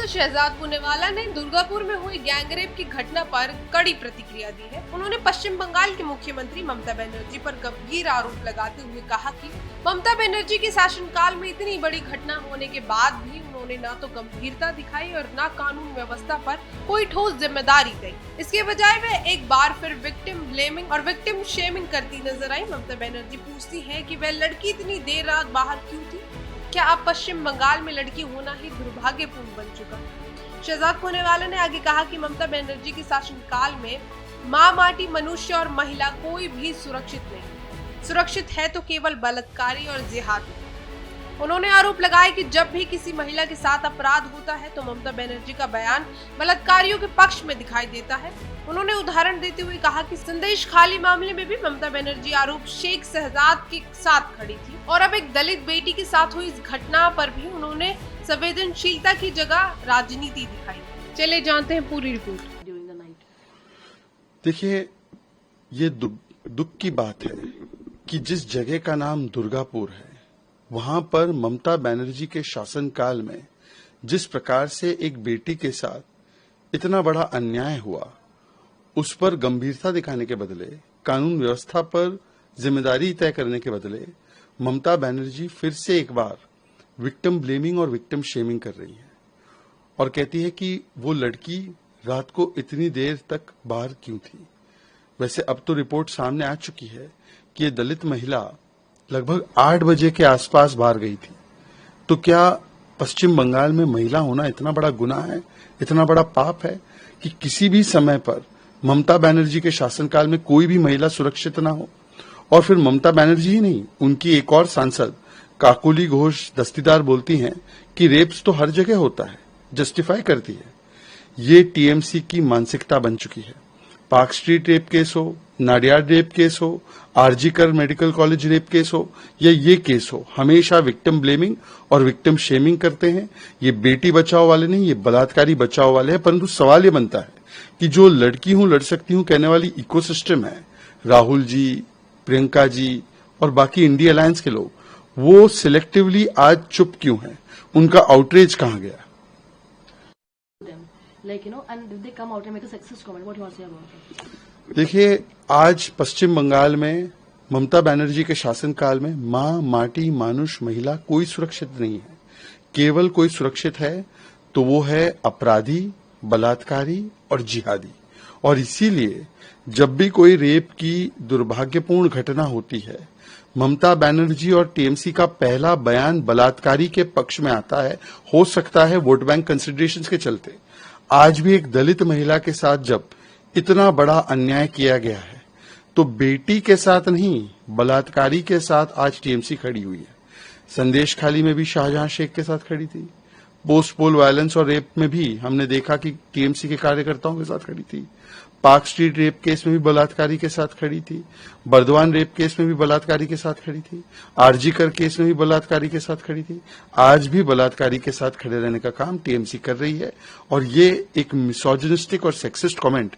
सांसद शहजाद पूनेवाला ने दुर्गापुर में हुई गैंगरेप की घटना पर कड़ी प्रतिक्रिया दी है। उन्होंने पश्चिम बंगाल की मुख्यमंत्री ममता बनर्जी पर गंभीर आरोप लगाते हुए कहा कि ममता बनर्जी के शासनकाल में इतनी बड़ी घटना होने के बाद भी उन्होंने न तो गंभीरता दिखाई और न कानून व्यवस्था पर कोई ठोस जिम्मेदारी दी। इसके बजाय वे एक बार फिर विक्टिम ब्लेमिंग और विक्टिम शेमिंग करती नजर आई। ममता बनर्जी पूछती है कि वह लड़की इतनी देर रात बाहर क्यों थी? क्या अब पश्चिम बंगाल में लड़की होना ही दुर्भाग्यपूर्ण बन चुका? शहजाद पूनेवाला ने आगे कहा कि ममता बनर्जी के शासनकाल में माँ, माटी, मनुष्य और महिला कोई भी सुरक्षित नहीं। सुरक्षित है तो केवल बलात्कारी और जिहादी। उन्होंने आरोप लगाया कि जब भी किसी महिला के साथ अपराध होता है तो ममता बनर्जी का बयान बलात्कारियों के पक्ष में दिखाई देता है। उन्होंने उदाहरण देते हुए कहा कि संदेश खाली मामले में भी ममता बनर्जी आरोप शेख शहजाद के साथ खड़ी थी और अब एक दलित बेटी के साथ हुई इस घटना पर भी उन्होंने संवेदनशीलता की जगह राजनीति दिखाई। चले जानते हैं पूरी रिपोर्ट। देखिए, ये दुख की बात है कि जिस जगह का नाम दुर्गापुर है, वहां पर ममता बनर्जी के शासनकाल में जिस प्रकार से एक बेटी के साथ इतना बड़ा अन्याय हुआ, उस पर गंभीरता दिखाने के बदले, कानून व्यवस्था पर जिम्मेदारी तय करने के बदले, ममता बनर्जी फिर से एक बार विक्टिम ब्लेमिंग और विक्टिम शेमिंग कर रही है और कहती है कि वो लड़की रात को इतनी देर तक बाहर क्यों थी। वैसे अब तो रिपोर्ट सामने आ चुकी है कि ये दलित महिला लगभग 8 बजे के आसपास बाहर गई थी। तो क्या पश्चिम बंगाल में महिला होना इतना बड़ा गुनाह है, इतना बड़ा पाप है कि किसी भी समय पर ममता बनर्जी के शासनकाल में कोई भी महिला सुरक्षित ना हो? और फिर ममता बनर्जी ही नहीं, उनकी एक और सांसद काकोली घोष दस्तीदार बोलती हैं कि रेप्स तो हर जगह होता है, जस्टिफाई करती है। ये टीएमसी की मानसिकता बन चुकी है। पार्क स्ट्रीट रेप केस हो, नाडियाड रेप केस हो, RG Kar medical college rape case हो या ये केस हो, हमेशा विक्टिम ब्लेमिंग और विक्टिम शेमिंग करते हैं। ये बेटी बचाओ वाले नहीं, ये बलात्कारी बचाओ वाले हैं। परंतु सवाल ये बनता है कि जो लड़की हूं लड़ सकती हूं कहने वाली इकोसिस्टम है, राहुल जी, प्रियंका जी और बाकी इंडिया अलायंस के लोग, वो सिलेक्टिवली आज चुप क्यों हैं? उनका आउटरीच कहां गया? देखिए, आज पश्चिम बंगाल में ममता बनर्जी के शासनकाल में माँ, माटी, मानुष, महिला कोई सुरक्षित नहीं है। केवल कोई सुरक्षित है तो वो है अपराधी, बलात्कारी और जिहादी। और इसीलिए जब भी कोई रेप की दुर्भाग्यपूर्ण घटना होती है, ममता बनर्जी और टीएमसी का पहला बयान बलात्कारी के पक्ष में आता है। हो सकता है वोट बैंक कंसिडरेशंस के चलते। आज भी एक दलित महिला के साथ जब इतना बड़ा अन्याय किया गया है, तो बेटी के साथ नहीं, बलात्कारी के साथ आज टीएमसी खड़ी हुई है। संदेश खाली में भी शाहजहां शेख के साथ खड़ी थी। पोस्ट पोल वायलेंस और रेप में भी हमने देखा कि टीएमसी के कार्यकर्ताओं के साथ खड़ी थी। पार्क स्ट्रीट रेप केस में भी बलात्कारी के साथ खड़ी थी। बर्दवान रेप केस में भी बलात्कारी के साथ खड़ी थी। आरजीकर केस में भी बलात्कारी के साथ खड़ी थी। आज भी बलात्कारी के साथ खड़े रहने का काम टीएमसी कर रही है। और ये एक मिसोजिनिस्टिक और सेक्सिस्ट कमेंट